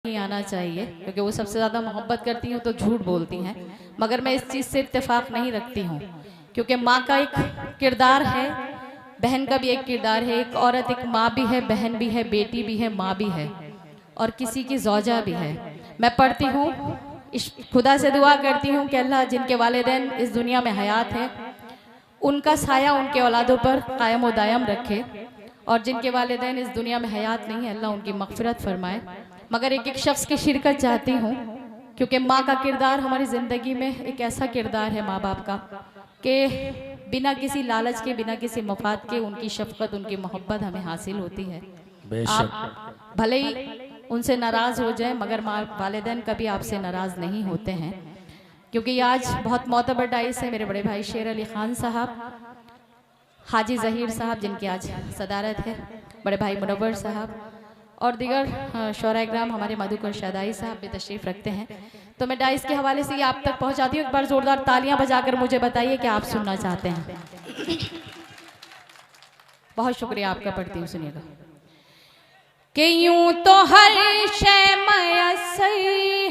नहीं आना चाहिए, क्योंकि वो सबसे ज़्यादा मोहब्बत करती हैं तो झूठ बोलती हैं। मगर मैं इस चीज़ से इत्तेफाक नहीं रखती हूँ, क्योंकि माँ का एक किरदार है, बहन का भी एक किरदार है। एक औरत एक माँ भी है, बहन भी है, बेटी भी है, माँ भी है और किसी की ज़ौजा भी है। मैं पढ़ती हूँ, खुदा से दुआ करती हूँ कि अल्लाह जिनके वालिदैन इस दुनिया में हयात हैं उनका साया उनके औलादों पर कायम व दायम रखे, और जिनके वालिदैन इस दुनिया में हयात नहीं है अल्लाह उनकी मग़फ़िरत फरमाए। मगर एक एक शख्स की शिरकत चाहती हूँ, क्योंकि माँ का किरदार हमारी ज़िंदगी में एक ऐसा किरदार है माँ बाप का कि बिना किसी लालच के, बिना किसी मफाद के उनकी शफ़क़त, उनकी मोहब्बत हमें हासिल होती है। आप भले ही उनसे नाराज़ हो जाए मगर माँ वालिदैन कभी आपसे नाराज़ नहीं होते हैं, क्योंकि आज बहुत मोतबर डाइस है मेरे बड़े भाई शेर अली ख़ान साहब, हाजी ज़हीर साहब जिनकी आज सदारत है, बड़े भाई मुनव्वर साहब और दीगर शोराइग्राम हमारे मधुकर शादाई साहब भी तशरीफ़ रखते हैं। तो मैं डाइस के हवाले से ये आप तक पहुंचाती हूँ। एक बार ज़ोरदार तालियां बजाकर मुझे बताइए कि आप सुनना चाहते हैं। बहुत शुक्रिया आपका, पढ़ती हूँ, सुनिएगा। कि यूं तो हर शय मयस्सर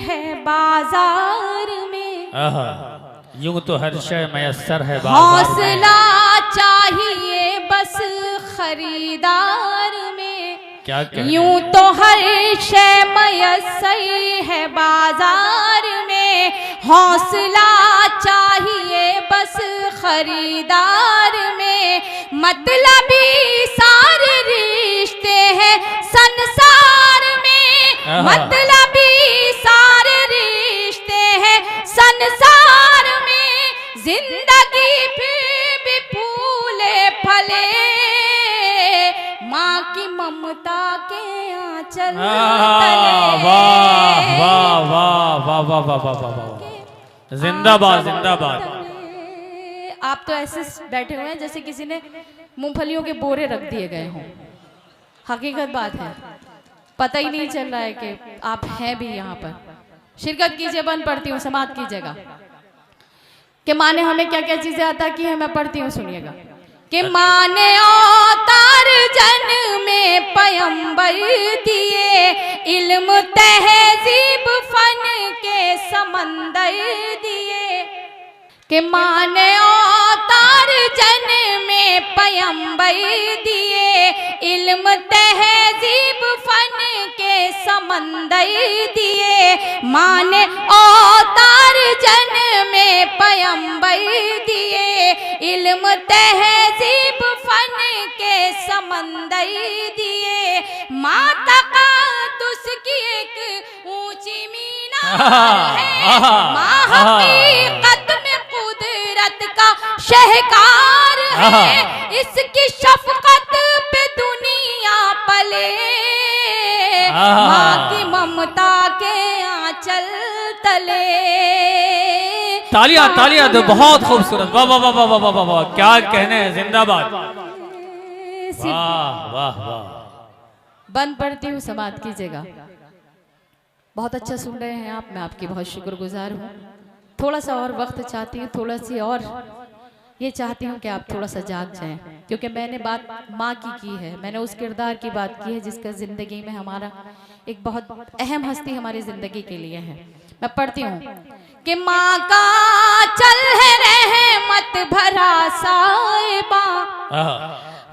है बाजार में, यूं तो हर शय मयस्सर है हौसला चाहिए बस खरीदार में। क्या यूं तो हर शय मयस्सर है बाजार में, हौसला चाहिए बस खरीदार में। मतलबी सारे रिश्ते हैं संसार में, मतलबी सारे रिश्ते हैं संसार में। जिंदगी फिर भी फूले फले माँ की ममता के आंचल तले। वाह वाह वाह वाह वाह वाह वाह वाह, जिंदाबाद जिंदाबाद। आप तो ऐसे बैठे हुए हैं जैसे किसी ने मूंगफलियों के बोरे रख दिए गए हों। हकीकत बात है, पता ही नहीं चल रहा है कि आप हैं भी यहाँ पर। शिरकत कीजिए, बंद पढ़ती हूँ, समाप्त कीजिएगा कि माँ ने हमें क्या क्या चीजें अता की है। मैं पढ़ती हूँ, सुनिएगा। कि माँ ने अवतार जन में पैगंबर दिए, इल्म तहजीब फन के समंदर दिए। कि माँ ने अवतार जन में पैगंबर दिए, इल्म तहजीब फन के समंदर दिए। माँ ने अवतार जन में पैगंबर दिए, इल्म तहजीब फन के समंदर दिए। माँ तक़द्दुस की एक ऊंची मीनार है, माँ हकीकत में कुदरत का शहकार है। इसकी शफ़क़त पे दुनिया पले, माँ की ममता के आंचल तले। तालियां तालियां तो बहुत खूबसूरत, वाह वाह वाह वाह वाह वाह वाह, क्या कहने हैं, जिंदाबाद, वाह वाह वाह। बंद पढ़ती हूँ, समाप्त कीजिएगा। बहुत अच्छा सुन रहे हैं आप, मैं आपकी बहुत शुक्रगुजार हूँ। थोड़ा सा और वक्त चाहती हूँ, थोड़ा सी और ये चाहती हूँ कि आप थोड़ा सा जाग जाएं, क्योंकि मैंने बात माँ की है, मैंने उस किरदार की बात की है जिसका ज़िंदगी में हमारा एक बहुत अहम हस्ती हमारी ज़िंदगी के लिए है। मैं पढ़ती हूँ कि माँ का चल है रहमत भरा साहिबा,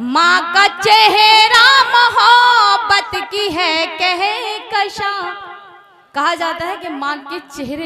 माँ का चेहरा मोहब्बत की है कहकशां। कहा जाता है कि माँ के चेहरे